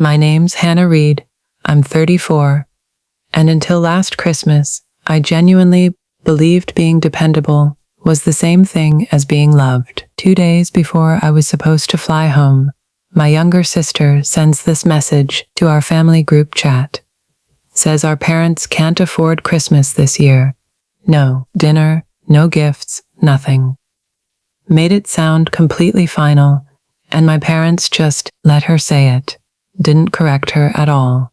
My name's Hannah Reed. I'm 34. And until last Christmas, I genuinely believed being dependable was the same thing as being loved. 2 days before I was supposed to fly home, my younger sister sends this message to our family group chat. Says our parents can't afford Christmas this year. No dinner, no gifts, nothing. Made it sound completely final, and my parents just let her say it. Didn't correct her at all.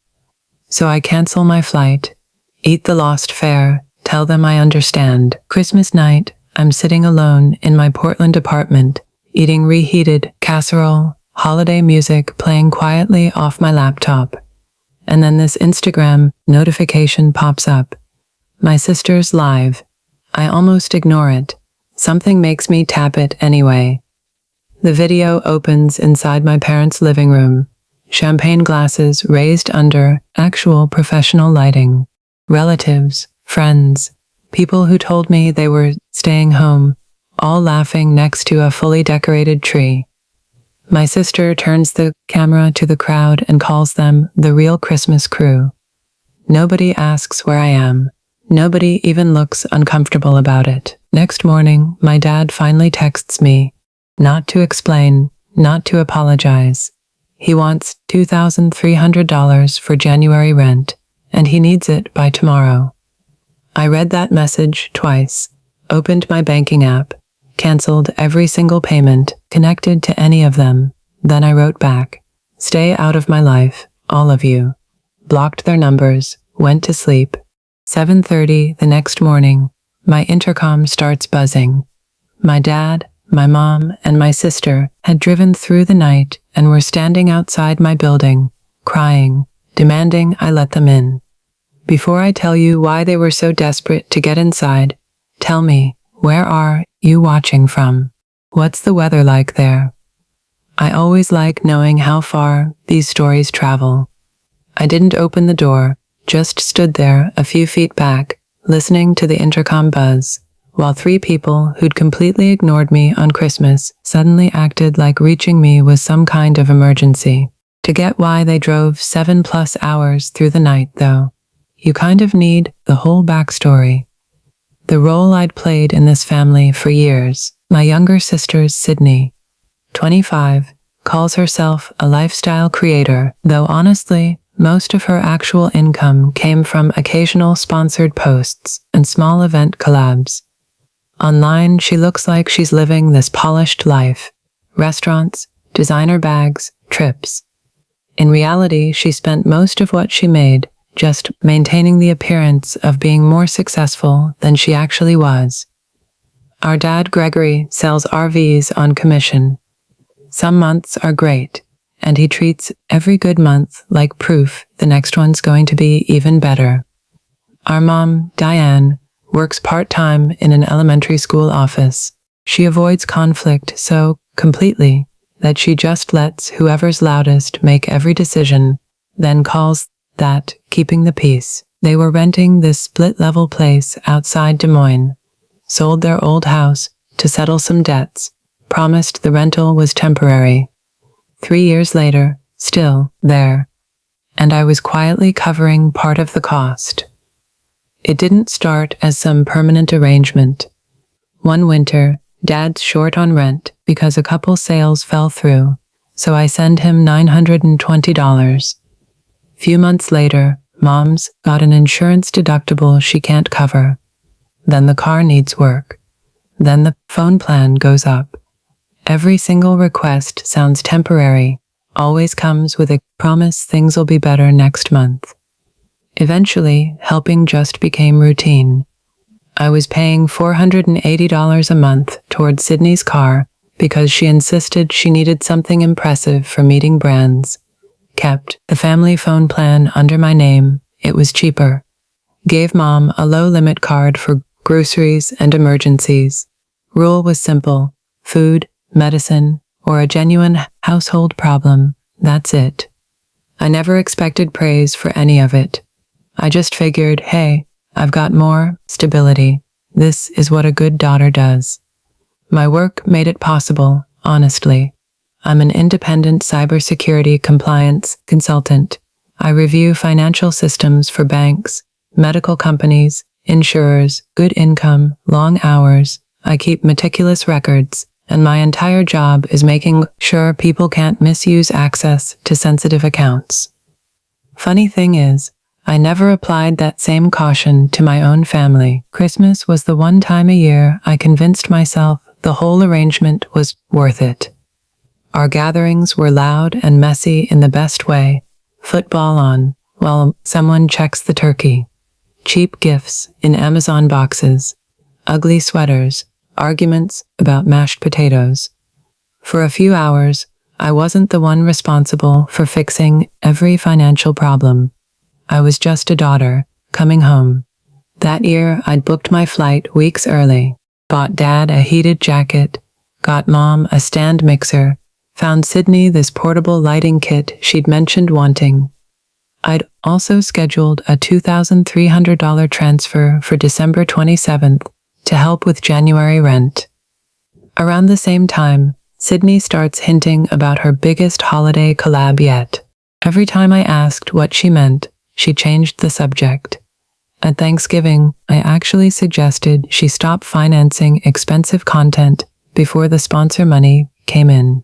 So I cancel my flight, eat the lost fare, tell them I understand. Christmas night, I'm sitting alone in my Portland apartment, eating reheated casserole, holiday music playing quietly off my laptop. And then this Instagram notification pops up. My sister's live. I almost ignore it. Something makes me tap it anyway. The video opens inside my parents' living room. Champagne glasses raised under actual professional lighting. Relatives, friends, people who told me they were staying home, all laughing next to a fully decorated tree. My sister turns the camera to the crowd and calls them the real Christmas crew. Nobody asks where I am. Nobody even looks uncomfortable about it. Next morning, my dad finally texts me, not to explain, not to apologize. He wants $2,300 for January rent, and he needs it by tomorrow. I read that message twice, opened my banking app, canceled every single payment connected to any of them. Then I wrote back, "Stay out of my life, all of you." Blocked their numbers, went to sleep. 7:30 the next morning, my intercom starts buzzing. My dad, my mom, and my sister had driven through the night and were standing outside my building, crying, demanding I let them in. Before I tell you why they were so desperate to get inside, tell me, where are you watching from? What's the weather like there? I always like knowing how far these stories travel. I didn't open the door, just stood there a few feet back, listening to the intercom buzz, while 3 people who'd completely ignored me on Christmas suddenly acted like reaching me was some kind of emergency. To get why they drove 7+ hours through the night, though, you kind of need the whole backstory. The role I'd played in this family for years. My younger sister's Sydney, 25, calls herself a lifestyle creator, though honestly, most of her actual income came from occasional sponsored posts and small event collabs. Online, she looks like she's living this polished life. Restaurants, designer bags, trips. In reality, she spent most of what she made just maintaining the appearance of being more successful than she actually was. Our dad, Gregory, sells RVs on commission. Some months are great, and he treats every good month like proof the next one's going to be even better. Our mom, Diane, works part-time in an elementary school office. She avoids conflict so completely that she just lets whoever's loudest make every decision, then calls that keeping the peace. They were renting this split-level place outside Des Moines, sold their old house to settle some debts, promised the rental was temporary. 3 years later, still there, and I was quietly covering part of the cost. It didn't start as some permanent arrangement. One winter, Dad's short on rent because a couple sales fell through, so I send him $920. Few months later, Mom's got an insurance deductible she can't cover. Then the car needs work. Then the phone plan goes up. Every single request sounds temporary, always comes with a promise things will be better next month. Eventually, helping just became routine. I was paying $480 a month towards Sydney's car because she insisted she needed something impressive for meeting brands. Kept the family phone plan under my name. It was cheaper. Gave Mom a low-limit card for groceries and emergencies. Rule was simple. Food, medicine, or a genuine household problem. That's it. I never expected praise for any of it. I just figured, hey, I've got more stability. This is what a good daughter does. My work made it possible, honestly. I'm an independent cybersecurity compliance consultant. I review financial systems for banks, medical companies, insurers, good income, long hours. I keep meticulous records, and my entire job is making sure people can't misuse access to sensitive accounts. Funny thing is, I never applied that same caution to my own family. Christmas was the one time a year I convinced myself the whole arrangement was worth it. Our gatherings were loud and messy in the best way, football on, while someone checks the turkey. Cheap gifts in Amazon boxes, ugly sweaters, arguments about mashed potatoes. For a few hours, I wasn't the one responsible for fixing every financial problem. I was just a daughter, coming home. That year, I'd booked my flight weeks early, bought Dad a heated jacket, got Mom a stand mixer, found Sydney this portable lighting kit she'd mentioned wanting. I'd also scheduled a $2,300 transfer for December 27th to help with January rent. Around the same time, Sydney starts hinting about her biggest holiday collab yet. Every time I asked what she meant, she changed the subject. At Thanksgiving, I actually suggested she stop financing expensive content before the sponsor money came in.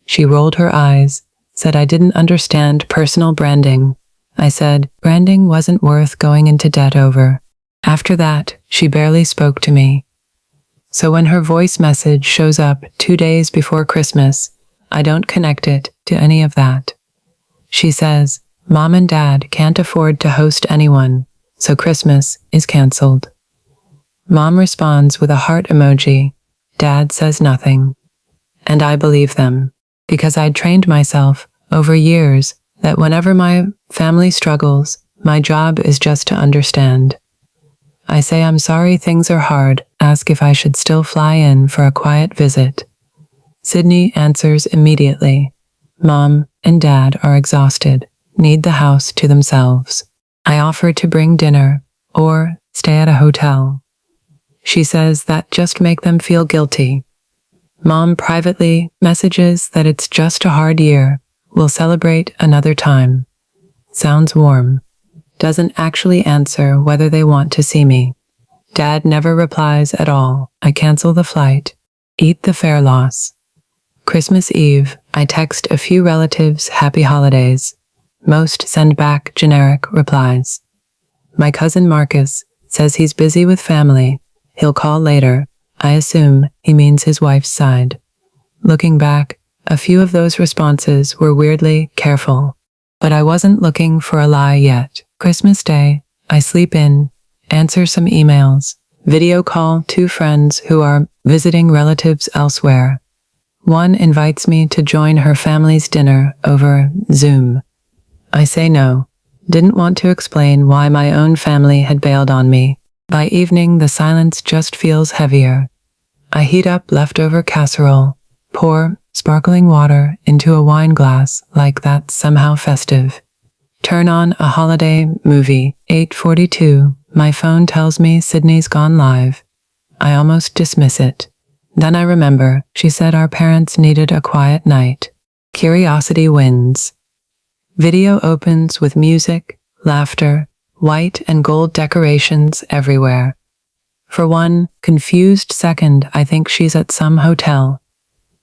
She rolled her eyes, said I didn't understand personal branding. I said branding wasn't worth going into debt over. After that, she barely spoke to me. So when her voice message shows up 2 days before Christmas, I don't connect it to any of that. She says, Mom and Dad can't afford to host anyone, so Christmas is canceled. Mom responds with a heart emoji. Dad says nothing. And I believe them, because I'd trained myself over years that whenever my family struggles, my job is just to understand. I say I'm sorry things are hard, ask if I should still fly in for a quiet visit. Sydney answers immediately. Mom and Dad are exhausted, need the house to themselves. I offered to bring dinner or stay at a hotel. She says that just make them feel guilty. Mom privately messages that it's just a hard year. We'll celebrate another time. Sounds warm. Doesn't actually answer whether they want to see me. Dad never replies at all. I cancel the flight. Eat the fare loss. Christmas Eve, I text a few relatives happy holidays. Most send back generic replies. My cousin Marcus says he's busy with family. He'll call later. I assume he means his wife's side. Looking back, a few of those responses were weirdly careful. But I wasn't looking for a lie yet. Christmas Day, I sleep in, answer some emails, video call 2 friends who are visiting relatives elsewhere. One invites me to join her family's dinner over Zoom. I say no. Didn't want to explain why my own family had bailed on me. By evening, the silence just feels heavier. I heat up leftover casserole, pour sparkling water into a wine glass like that's somehow festive. Turn on a holiday movie, 8:42. My phone tells me Sydney's gone live. I almost dismiss it. Then I remember she said our parents needed a quiet night. Curiosity wins. Video opens with music, laughter, white and gold decorations everywhere. For one confused second, I think she's at some hotel.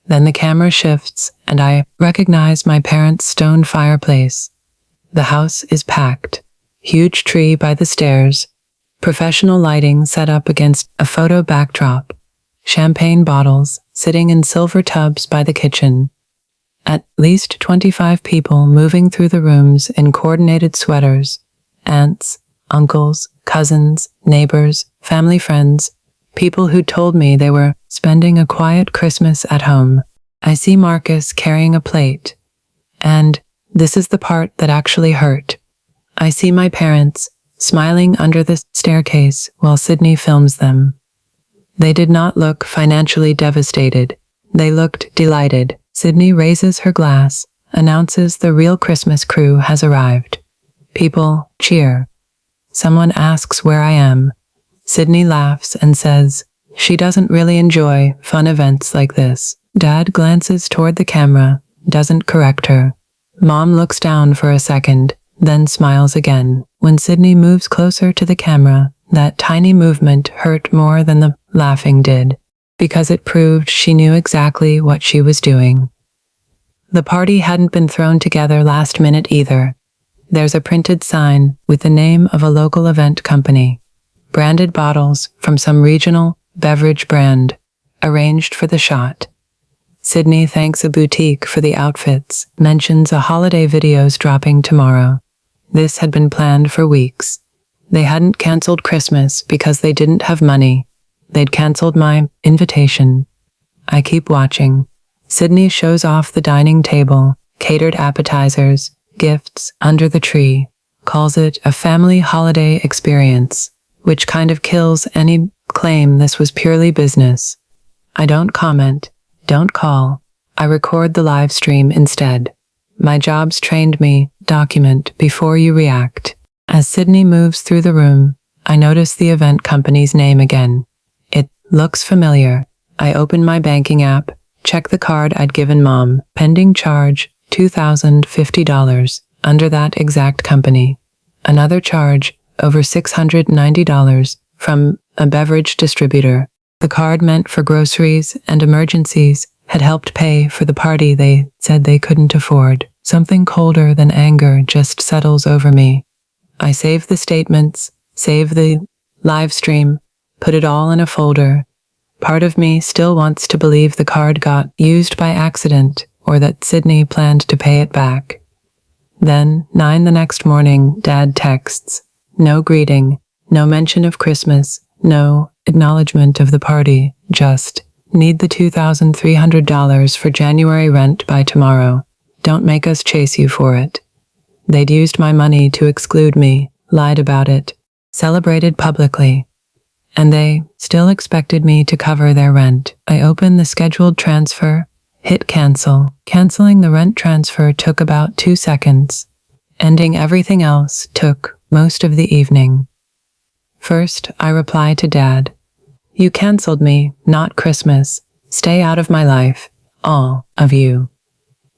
Then the camera shifts, and I recognize my parents' stone fireplace. The house is packed. Huge tree by the stairs. Professional lighting set up against a photo backdrop. Champagne bottles sitting in silver tubs by the kitchen. At least 25 people moving through the rooms in coordinated sweaters. Aunts, uncles, cousins, neighbors, family friends, people who told me they were spending a quiet Christmas at home. I see Marcus carrying a plate. And this is the part that actually hurt. I see my parents smiling under the staircase while Sydney films them. They did not look financially devastated. They looked delighted. Sydney raises her glass, announces the real Christmas crew has arrived. People cheer. Someone asks where I am. Sydney laughs and says she doesn't really enjoy fun events like this. Dad glances toward the camera, doesn't correct her. Mom looks down for a second, then smiles again. When Sydney moves closer to the camera, that tiny movement hurt more than the laughing did, because it proved she knew exactly what she was doing. The party hadn't been thrown together last minute either. There's a printed sign with the name of a local event company, branded bottles from some regional beverage brand, arranged for the shot. Sydney thanks a boutique for the outfits, mentions a holiday video's dropping tomorrow. This had been planned for weeks. They hadn't canceled Christmas because they didn't have money. They'd canceled my invitation. I keep watching. Sydney shows off the dining table, catered appetizers, gifts under the tree, calls it a family holiday experience, which kind of kills any claim this was purely business. I don't comment, don't call. I record the live stream instead. My job's trained me, document before you react. As Sydney moves through the room, I notice the event company's name again. It looks familiar. I open my banking app, check the card I'd given Mom, pending charge, $2,050, under that exact company. Another charge, over $690, from a beverage distributor. The card meant for groceries and emergencies had helped pay for the party they said they couldn't afford. Something colder than anger just settles over me. I save the statements, save the live stream, put it all in a folder. Part of me still wants to believe the card got used by accident or that Sydney planned to pay it back. Then, 9 the next morning, Dad texts. No greeting, no mention of Christmas, no acknowledgement of the party, just, need the $2,300 for January rent by tomorrow. Don't make us chase you for it. They'd used my money to exclude me, lied about it, celebrated publicly. And they still expected me to cover their rent. I opened the scheduled transfer, hit cancel. Canceling the rent transfer took about 2 seconds. Ending everything else took most of the evening. First, I reply to Dad. You canceled me, not Christmas. Stay out of my life. All of you.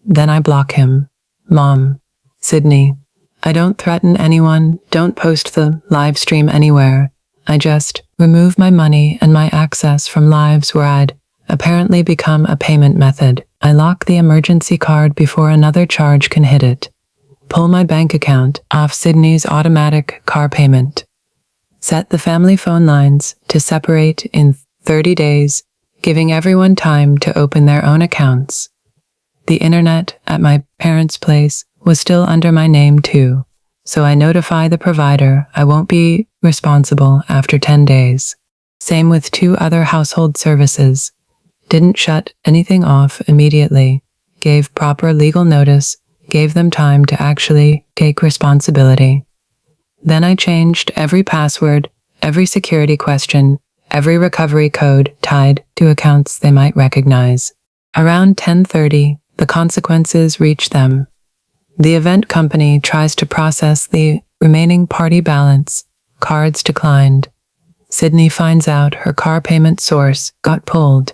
Then I block him. Mom. Sydney. I don't threaten anyone, don't post the live stream anywhere. I just remove my money and my access from lives where I'd apparently become a payment method. I lock the emergency card before another charge can hit it. Pull my bank account off Sydney's automatic car payment. Set the family phone lines to separate in 30 days, giving everyone time to open their own accounts. The internet at my parents' place was still under my name too, so I notify the provider I won't be responsible after 10 days. Same with 2 other household services. Didn't shut anything off immediately, gave proper legal notice, gave them time to actually take responsibility. Then I changed every password, every security question, every recovery code tied to accounts they might recognize. Around 10:30, the consequences reach them. The event company tries to process the remaining party balance. Cards declined. Sydney finds out her car payment source got pulled.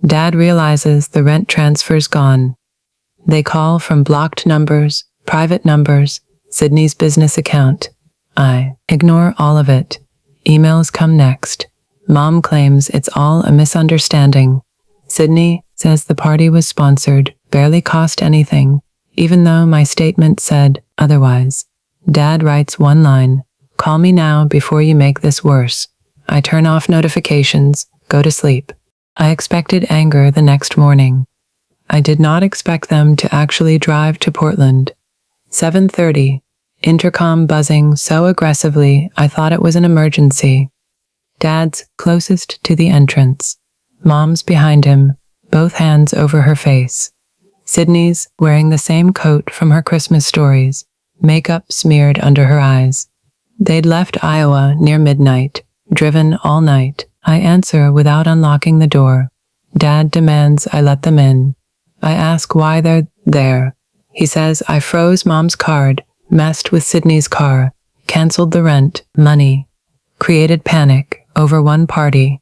Dad realizes the rent transfer's gone. They call from blocked numbers, private numbers, Sydney's business account. I ignore all of it. Emails come next. Mom claims it's all a misunderstanding. Sydney says the party was sponsored, barely cost anything, even though my statement said otherwise. Dad writes one line, "Call me now before you make this worse." I turn off notifications, go to sleep. I expected anger the next morning. I did not expect them to actually drive to Portland. 7:30. Intercom buzzing so aggressively I thought it was an emergency. Dad's closest to the entrance. Mom's behind him, both hands over her face. Sydney's wearing the same coat from her Christmas stories, makeup smeared under her eyes. They'd left Iowa near midnight, driven all night. I answer without unlocking the door. Dad demands I let them in. I ask why they're there. He says I froze Mom's card, messed with Sydney's car, canceled the rent, money, created panic over one party.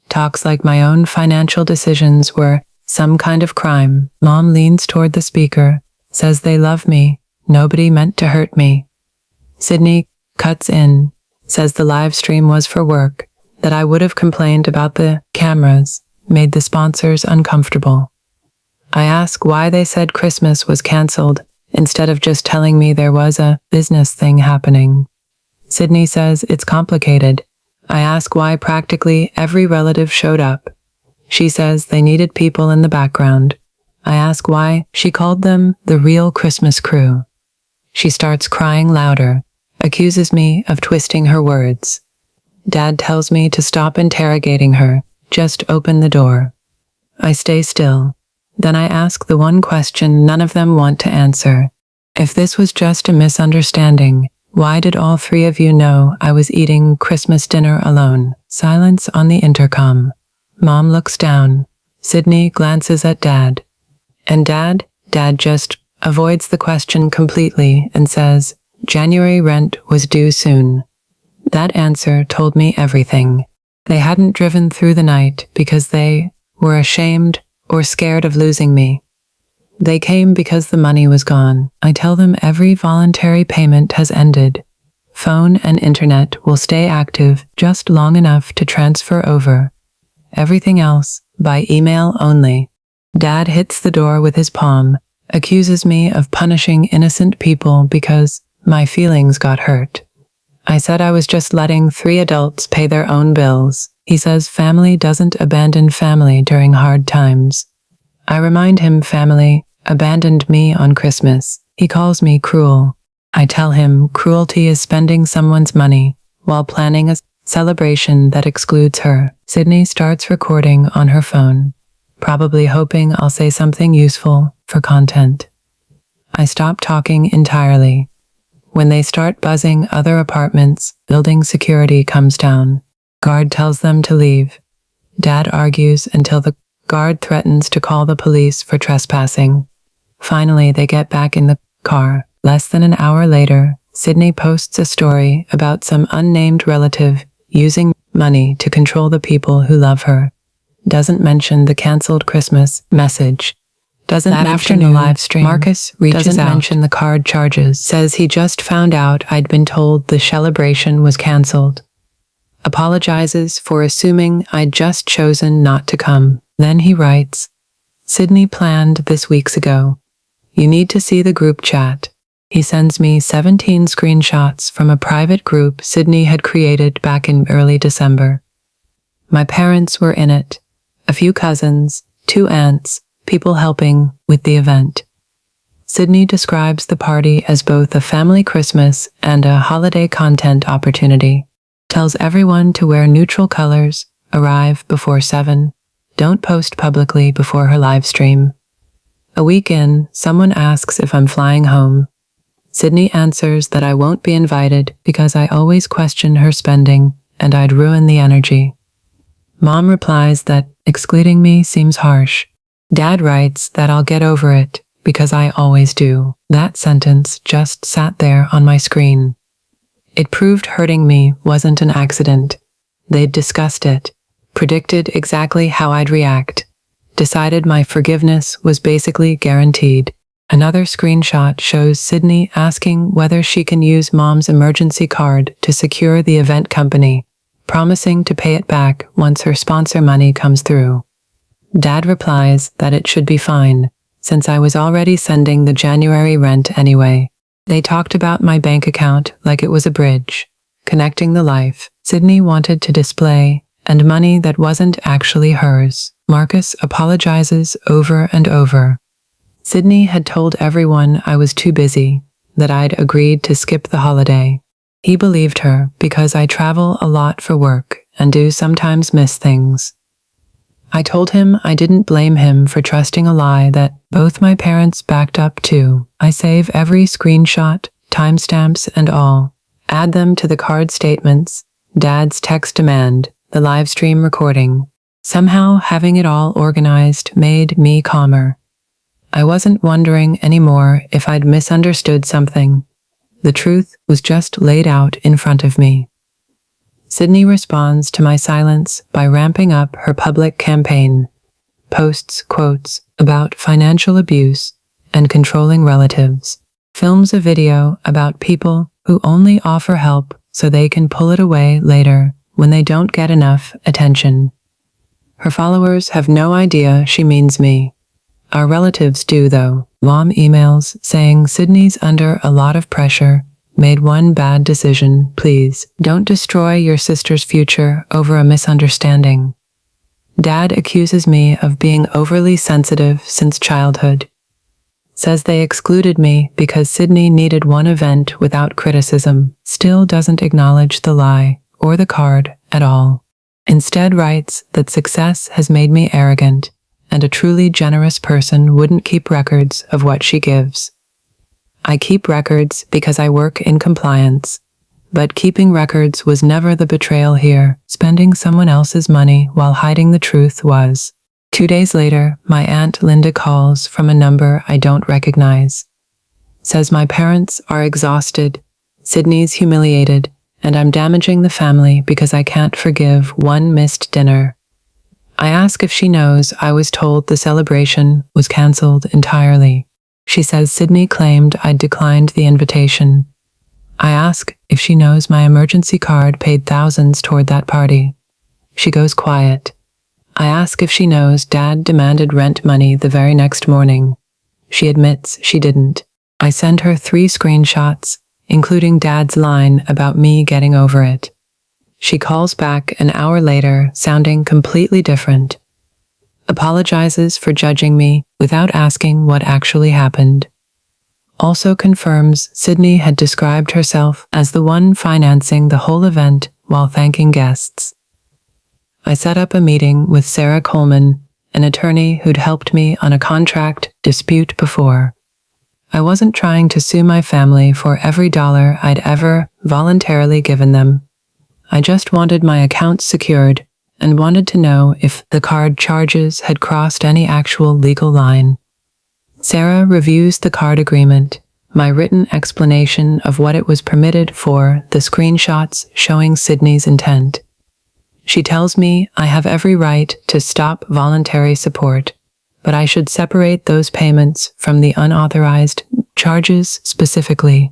Talks like my own financial decisions were some kind of crime. Mom leans toward the speaker, says they love me, nobody meant to hurt me. Sydney cuts in, says the live stream was for work, that I would have complained about the cameras, made the sponsors uncomfortable. I ask why they said Christmas was cancelled instead of just telling me there was a business thing happening. Sydney says it's complicated. I ask why practically every relative showed up. She says they needed people in the background. I ask why she called them the real Christmas crew. She starts crying louder, accuses me of twisting her words. Dad tells me to stop interrogating her, just open the door. I stay still. Then I ask the one question none of them want to answer. If this was just a misunderstanding, why did all three of you know I was eating Christmas dinner alone? Silence on the intercom. Mom looks down. Sydney glances at Dad. And Dad just avoids the question completely and says, January rent was due soon. That answer told me everything. They hadn't driven through the night because they were ashamed or scared of losing me. They came because the money was gone. I tell them every voluntary payment has ended. Phone and internet will stay active just long enough to transfer over. Everything else, by email only. Dad hits the door with his palm, accuses me of punishing innocent people because my feelings got hurt. I said I was just letting 3 adults pay their own bills. He says family doesn't abandon family during hard times. I remind him family abandoned me on Christmas. He calls me cruel. I tell him cruelty is spending someone's money while planning a celebration that excludes her. Sydney starts recording on her phone, probably hoping I'll say something useful for content. I stop talking entirely. When they start buzzing other apartments, building security comes down. Guard tells them to leave. Dad argues until the guard threatens to call the police for trespassing. Finally, they get back in the car. Less than an hour later, Sydney posts a story about some unnamed relative using money to control the people who love her. Doesn't mention the cancelled Christmas message. Doesn't mention the live stream. Marcus reaches out. Doesn't mention the card charges. Says he just found out I'd been told the celebration was cancelled. Apologizes for assuming I'd just chosen not to come. Then he writes, Sydney planned this weeks ago. You need to see the group chat. He sends me 17 screenshots from a private group Sydney had created back in early December. My parents were in it. A few cousins, 2 aunts, people helping with the event. Sydney describes the party as both a family Christmas and a holiday content opportunity. Tells everyone to wear neutral colors, arrive before 7, don't post publicly before her live stream. A week in, someone asks if I'm flying home. Sydney answers that I won't be invited because I always question her spending and I'd ruin the energy. Mom replies that excluding me seems harsh. Dad writes that I'll get over it because I always do. That sentence just sat there on my screen. It proved hurting me wasn't an accident. They'd discussed it, predicted exactly how I'd react, decided my forgiveness was basically guaranteed. Another screenshot shows Sydney asking whether she can use Mom's emergency card to secure the event company, promising to pay it back once her sponsor money comes through. Dad replies that it should be fine, since I was already sending the January rent anyway. They talked about my bank account like it was a bridge, connecting the life Sydney wanted to display and money that wasn't actually hers. Marcus apologizes over and over. Sydney had told everyone I was too busy, that I'd agreed to skip the holiday. He believed her because I travel a lot for work and do sometimes miss things. I told him I didn't blame him for trusting a lie that both my parents backed up too. I save every screenshot, timestamps and all. Add them to the card statements, Dad's text demand, the live stream recording. Somehow having it all organized made me calmer. I wasn't wondering anymore if I'd misunderstood something. The truth was just laid out in front of me. Sydney responds to my silence by ramping up her public campaign. posts quotes about financial abuse and controlling relatives, films a video about people who only offer help so they can pull it away later when they don't get enough attention. Her followers have no idea she means me. Our relatives do, though. Mom emails saying Sydney's under a lot of pressure, made one bad decision, please don't destroy your sister's future over a misunderstanding. Dad accuses me of being overly sensitive since childhood. Says they excluded me because Sydney needed one event without criticism. Still doesn't acknowledge the lie or the card at all. Instead writes that success has made me arrogant and a truly generous person wouldn't keep records of what she gives. I keep records because I work in compliance, but keeping records was never the betrayal here. Spending someone else's money while hiding the truth was. 2 days later, my Aunt Linda calls from a number I don't recognize. Says my parents are exhausted, Sydney's humiliated, and I'm damaging the family because I can't forgive one missed dinner. I ask if she knows I was told the celebration was cancelled entirely. She says Sydney claimed I'd declined the invitation. I ask if she knows my emergency card paid thousands toward that party. She goes quiet. I ask if she knows Dad demanded rent money the very next morning. She admits she didn't. I send her 3 screenshots, including Dad's line about me getting over it. She calls back an hour later, sounding completely different. Apologizes for judging me without asking what actually happened. Also confirms Sydney had described herself as the one financing the whole event while thanking guests. I set up a meeting with Sarah Coleman, an attorney who'd helped me on a contract dispute before. I wasn't trying to sue my family for every dollar I'd ever voluntarily given them. I just wanted my accounts secured and wanted to know if the card charges had crossed any actual legal line. Sarah reviews the card agreement, my written explanation of what it was permitted for, the screenshots showing Sydney's intent. She tells me I have every right to stop voluntary support, but I should separate those payments from the unauthorized charges specifically.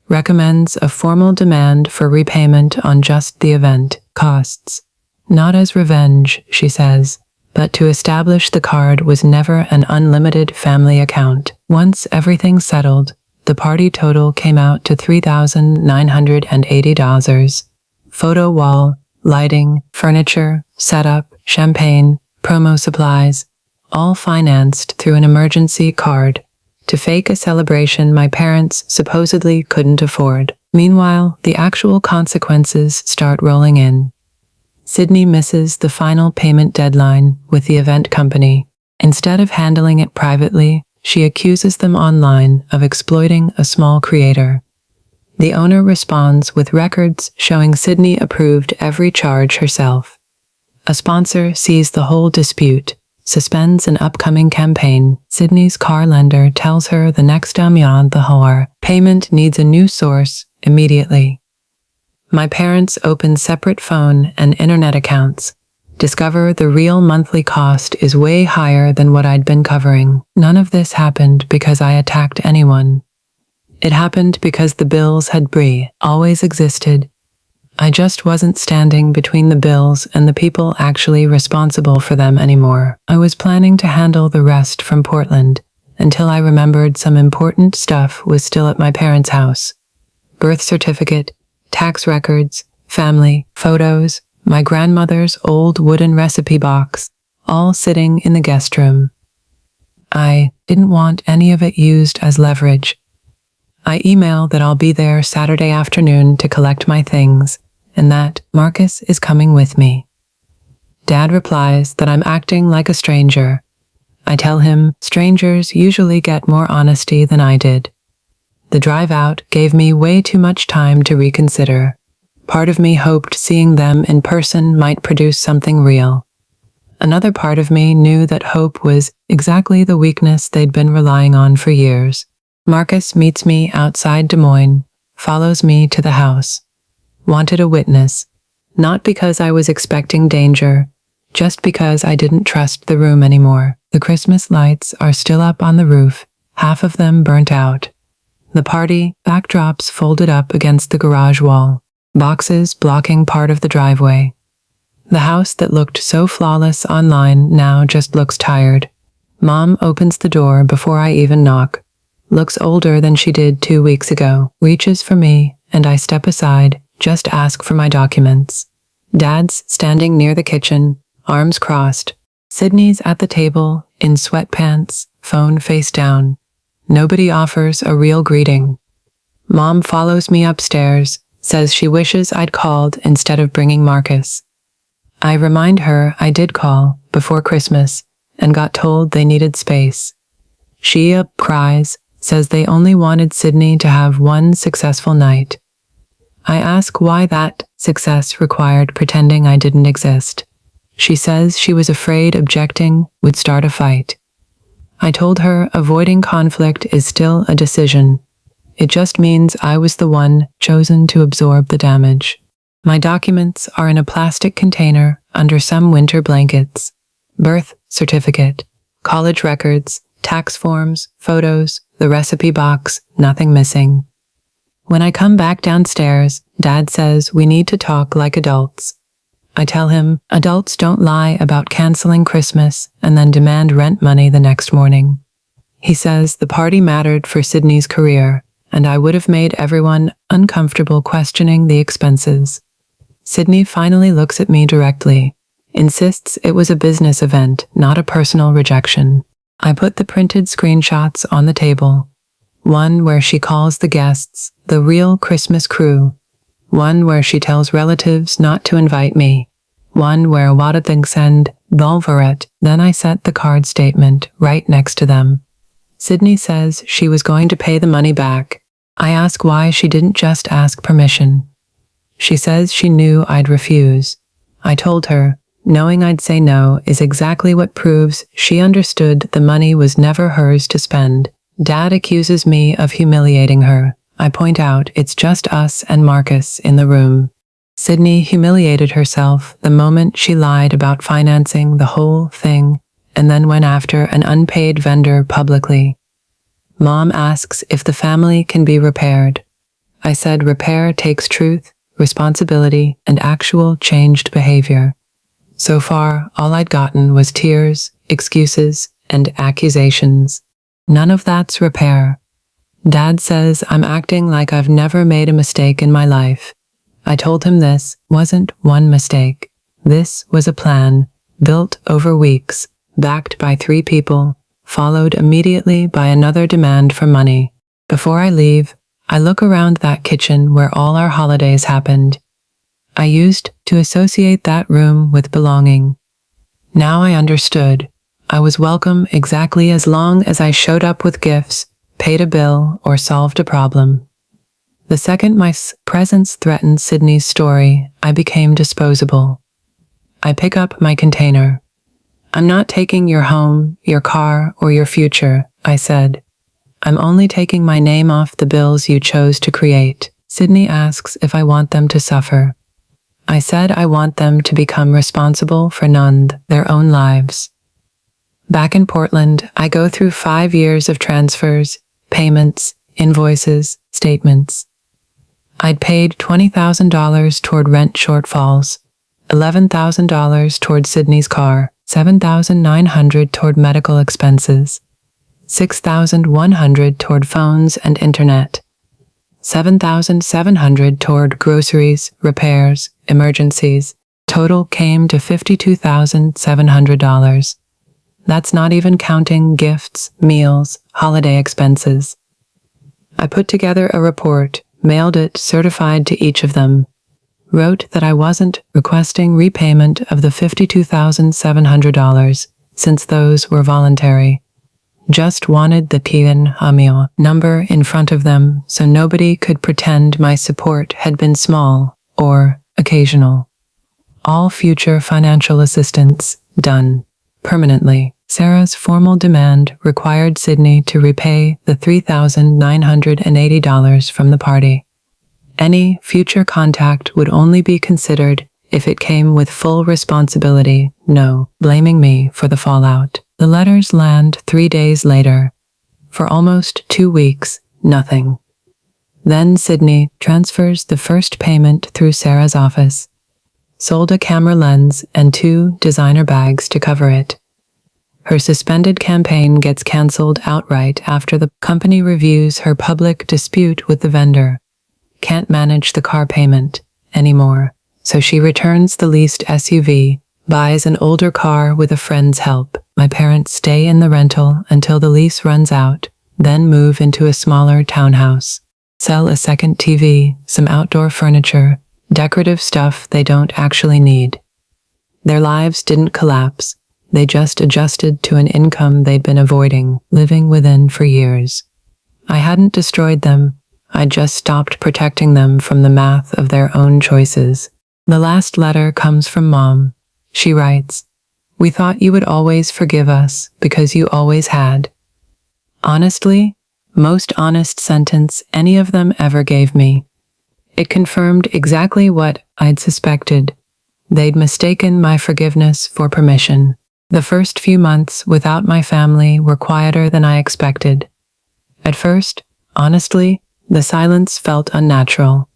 Recommends a formal demand for repayment on just the event costs. Not as revenge, she says, but to establish the card was never an unlimited family account. Once everything settled, the party total came out to $3,980. Photo wall, lighting, furniture, setup, champagne, promo supplies, all financed through an emergency card to fake a celebration my parents supposedly couldn't afford. Meanwhile, the actual consequences start rolling in. Sydney misses the final payment deadline with the event company. Instead of handling it privately, she accuses them online of exploiting a small creator. The owner responds with records showing Sydney approved every charge herself. A sponsor sees the whole dispute, suspends an upcoming campaign. Sydney's car lender tells her the next Damian the whore payment needs a new source immediately. My parents open separate phone and internet accounts, discover the real monthly cost is way higher than what I'd been covering. None of this happened because I attacked anyone. It happened because the bills had always existed. I just wasn't standing between the bills and the people actually responsible for them anymore. I was planning to handle the rest from Portland until I remembered some important stuff was still at my parents' house. Birth certificate, tax records, family, photos, my grandmother's old wooden recipe box, all sitting in the guest room. I didn't want any of it used as leverage. I email that I'll be there Saturday afternoon to collect my things, and that Marcus is coming with me. Dad replies that I'm acting like a stranger. I tell him strangers usually get more honesty than I did. The drive out gave me way too much time to reconsider. Part of me hoped seeing them in person might produce something real. Another part of me knew that hope was exactly the weakness they'd been relying on for years. Marcus meets me outside Des Moines, follows me to the house. Wanted a witness, not because I was expecting danger, just because I didn't trust the room anymore. The Christmas lights are still up on the roof, half of them burnt out. The party backdrops folded up against the garage wall, boxes blocking part of the driveway. The house that looked so flawless online now just looks tired. Mom opens the door before I even knock, looks older than she did 2 weeks ago, reaches for me, and I step aside, just ask for my documents. Dad's standing near the kitchen, arms crossed. Sydney's at the table, in sweatpants, phone face down. Nobody offers a real greeting. Mom follows me upstairs, says she wishes I'd called instead of bringing Marcus. I remind her I did call before Christmas and got told they needed space. She cries, says they only wanted Sydney to have one successful night. I ask why that success required pretending I didn't exist. She says she was afraid objecting would start a fight. I told her avoiding conflict is still a decision. It just means I was the one chosen to absorb the damage. My documents are in a plastic container under some winter blankets. Birth certificate, college records, tax forms, photos, the recipe box, nothing missing. When I come back downstairs, Dad says we need to talk like adults. I tell him adults don't lie about canceling Christmas and then demand rent money the next morning. He says the party mattered for Sydney's career, and I would have made everyone uncomfortable questioning the expenses. Sydney finally looks at me directly, insists it was a business event, not a personal rejection. I put the printed screenshots on the table. One where she calls the guests the real Christmas crew. One where she tells relatives not to invite me. One where Wadathngsend, Volvaret. Then I set the card statement right next to them. Sydney says she was going to pay the money back. I ask why she didn't just ask permission. She says she knew I'd refuse. I told her, knowing I'd say no is exactly what proves she understood the money was never hers to spend. Dad accuses me of humiliating her. I point out it's just us and Marcus in the room. Sydney humiliated herself the moment she lied about financing the whole thing and then went after an unpaid vendor publicly. Mom asks if the family can be repaired. I said repair takes truth, responsibility, and actual changed behavior. So far, all I'd gotten was tears, excuses, and accusations. None of that's repair. Dad says I'm acting like I've never made a mistake in my life. I told him this wasn't one mistake. This was a plan, built over weeks, backed by 3 people, followed immediately by another demand for money. Before I leave, I look around that kitchen where all our holidays happened. I used to associate that room with belonging. Now I understood. I was welcome exactly as long as I showed up with gifts, paid a bill, or solved a problem. The second my presence threatened Sydney's story, I became disposable. I pick up my container. I'm not taking your home, your car, or your future, I said. I'm only taking my name off the bills you chose to create. Sydney asks if I want them to suffer. I said I want them to become responsible for their own lives. Back in Portland, I go through 5 years of transfers, payments, invoices, statements. I'd paid $20,000 toward rent shortfalls, $11,000 toward Sydney's car, $7,900 toward medical expenses, $6,100 toward phones and internet, $7,700 toward groceries, repairs, emergencies. Total came to $52,700. That's not even counting gifts, meals, holiday expenses. I put together a report, mailed it certified to each of them, wrote that I wasn't requesting repayment of the $52,700 since those were voluntary. Just wanted the PNHAMIO number in front of them so nobody could pretend my support had been small or occasional. All future financial assistance done permanently. Sarah's formal demand required Sydney to repay the $3,980 from the party. Any future contact would only be considered if it came with full responsibility, no, blaming me for the fallout. The letters land 3 days later. For almost 2 weeks, nothing. Then Sydney transfers the first payment through Sarah's office, sold a camera lens and 2 designer bags to cover it. Her suspended campaign gets cancelled outright after the company reviews her public dispute with the vendor. Can't manage the car payment anymore, so she returns the leased SUV, buys an older car with a friend's help. My parents stay in the rental until the lease runs out, then move into a smaller townhouse, sell a second TV, some outdoor furniture, decorative stuff they don't actually need. Their lives didn't collapse. They just adjusted to an income they'd been avoiding, living within for years. I hadn't destroyed them. I just stopped protecting them from the math of their own choices. The last letter comes from Mom. She writes, "We thought you would always forgive us because you always had." Honestly, most honest sentence any of them ever gave me. It confirmed exactly what I'd suspected. They'd mistaken my forgiveness for permission. The first few months without my family were quieter than I expected. At first, honestly, the silence felt unnatural.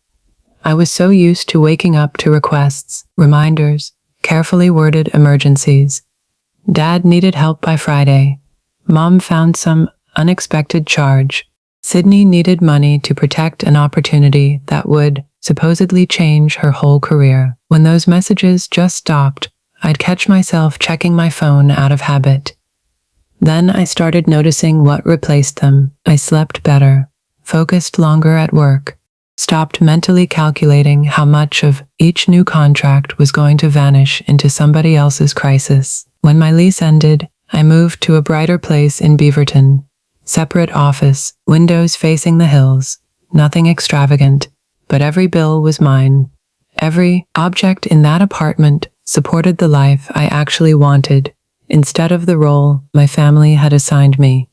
I was so used to waking up to requests, reminders, carefully worded emergencies. Dad needed help by Friday. Mom found some unexpected charge. Sydney needed money to protect an opportunity that would supposedly change her whole career. When those messages just stopped, I'd catch myself checking my phone out of habit. Then I started noticing what replaced them. I slept better, focused longer at work, stopped mentally calculating how much of each new contract was going to vanish into somebody else's crisis. When my lease ended, I moved to a brighter place in Beaverton. Separate office, windows facing the hills, nothing extravagant, but every bill was mine. Every object in that apartment supported the life I actually wanted, instead of the role my family had assigned me.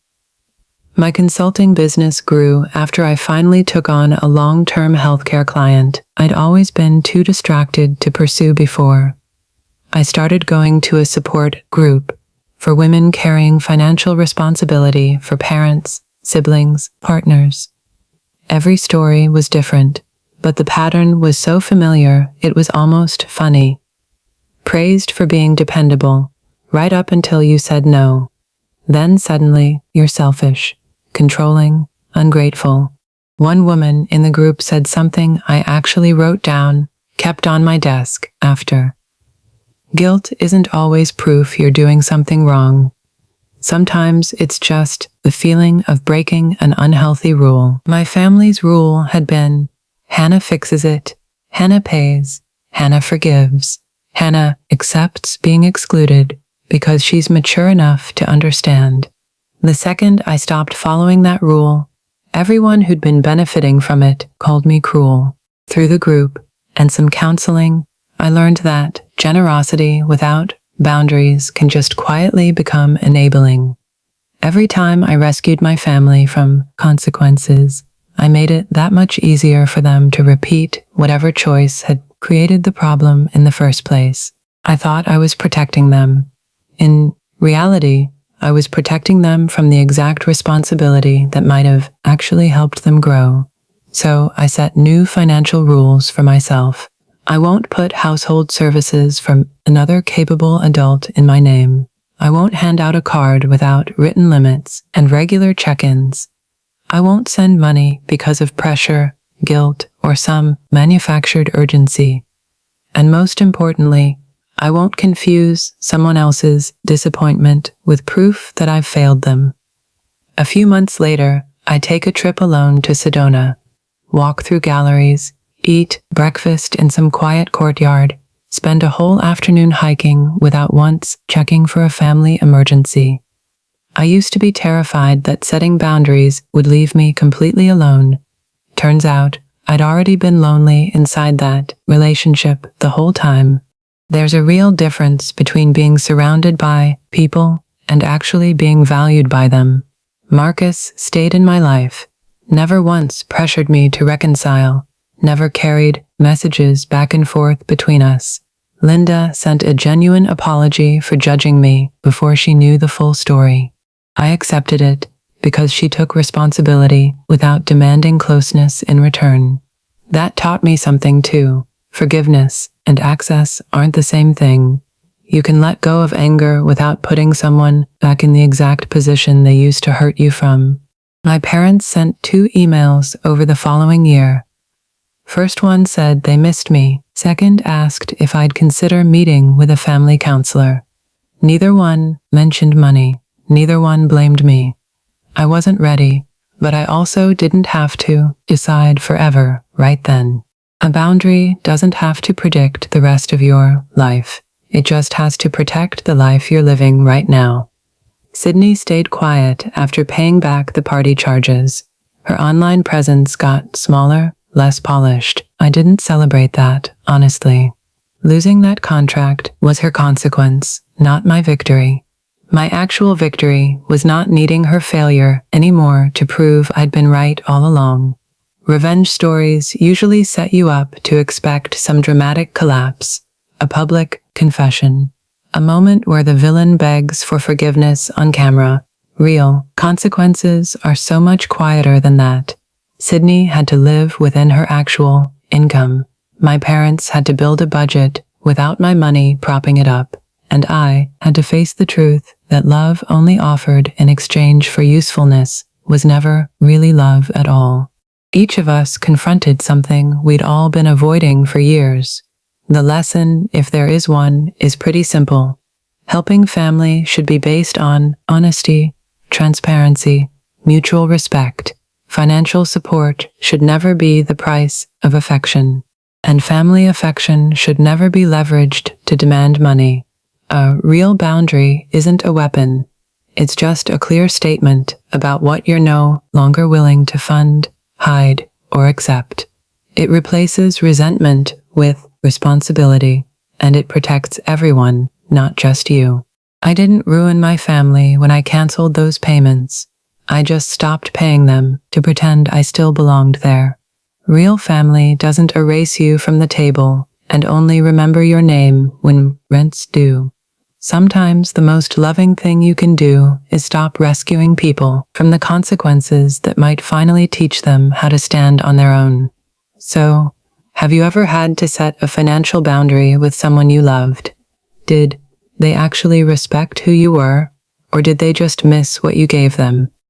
My consulting business grew after I finally took on a long-term healthcare client I'd always been too distracted to pursue before. I started going to a support group for women carrying financial responsibility for parents, siblings, partners. Every story was different, but the pattern was so familiar it was almost funny. Praised for being dependable, right up until you said no. Then suddenly, you're selfish, controlling, ungrateful. One woman in the group said something I actually wrote down, kept on my desk after. Guilt isn't always proof you're doing something wrong. Sometimes it's just the feeling of breaking an unhealthy rule. My family's rule had been, Hannah fixes it, Hannah pays, Hannah forgives. Hannah accepts being excluded because she's mature enough to understand. The second I stopped following that rule, everyone who'd been benefiting from it called me cruel. Through the group and some counseling, I learned that generosity without boundaries can just quietly become enabling. Every time I rescued my family from consequences, I made it that much easier for them to repeat whatever choice had created the problem in the first place. I thought I was protecting them. In reality, I was protecting them from the exact responsibility that might have actually helped them grow. So I set new financial rules for myself. I won't put household services from another capable adult in my name. I won't hand out a card without written limits and regular check-ins. I won't send money because of pressure, guilt, or some manufactured urgency. And most importantly, I won't confuse someone else's disappointment with proof that I've failed them. A few months later, I take a trip alone to Sedona, walk through galleries, eat breakfast in some quiet courtyard, spend a whole afternoon hiking without once checking for a family emergency. I used to be terrified that setting boundaries would leave me completely alone. Turns out, I'd already been lonely inside that relationship the whole time. There's a real difference between being surrounded by people and actually being valued by them. Marcus stayed in my life, never once pressured me to reconcile, never carried messages back and forth between us. Linda sent a genuine apology for judging me before she knew the full story. I accepted it because she took responsibility without demanding closeness in return. That taught me something too. Forgiveness and access aren't the same thing. You can let go of anger without putting someone back in the exact position they used to hurt you from. My parents sent 2 emails over the following year. First one said they missed me. Second asked if I'd consider meeting with a family counselor. Neither one mentioned money. Neither one blamed me. I wasn't ready, but I also didn't have to decide forever right then. A boundary doesn't have to predict the rest of your life. It just has to protect the life you're living right now. Sydney stayed quiet after paying back the party charges. Her online presence got smaller, less polished. I didn't celebrate that, honestly. Losing that contract was her consequence, not my victory. My actual victory was not needing her failure anymore to prove I'd been right all along. Revenge stories usually set you up to expect some dramatic collapse, a public confession, a moment where the villain begs for forgiveness on camera. Real consequences are so much quieter than that. Sydney had to live within her actual income. My parents had to build a budget without my money propping it up, and I had to face the truth that love only offered in exchange for usefulness was never really love at all. Each of us confronted something we'd all been avoiding for years. The lesson, if there is one, is pretty simple. Helping family should be based on honesty, transparency, mutual respect. Financial support should never be the price of affection. And family affection should never be leveraged to demand money. A real boundary isn't a weapon. It's just a clear statement about what you're no longer willing to fund, hide, or accept. It replaces resentment with responsibility, and it protects everyone, not just you. I didn't ruin my family when I canceled those payments. I just stopped paying them to pretend I still belonged there. Real family doesn't erase you from the table and only remember your name when rent's due. Sometimes the most loving thing you can do is stop rescuing people from the consequences that might finally teach them how to stand on their own. So, have you ever had to set a financial boundary with someone you loved? Did they actually respect who you were, or did they just miss what you gave them?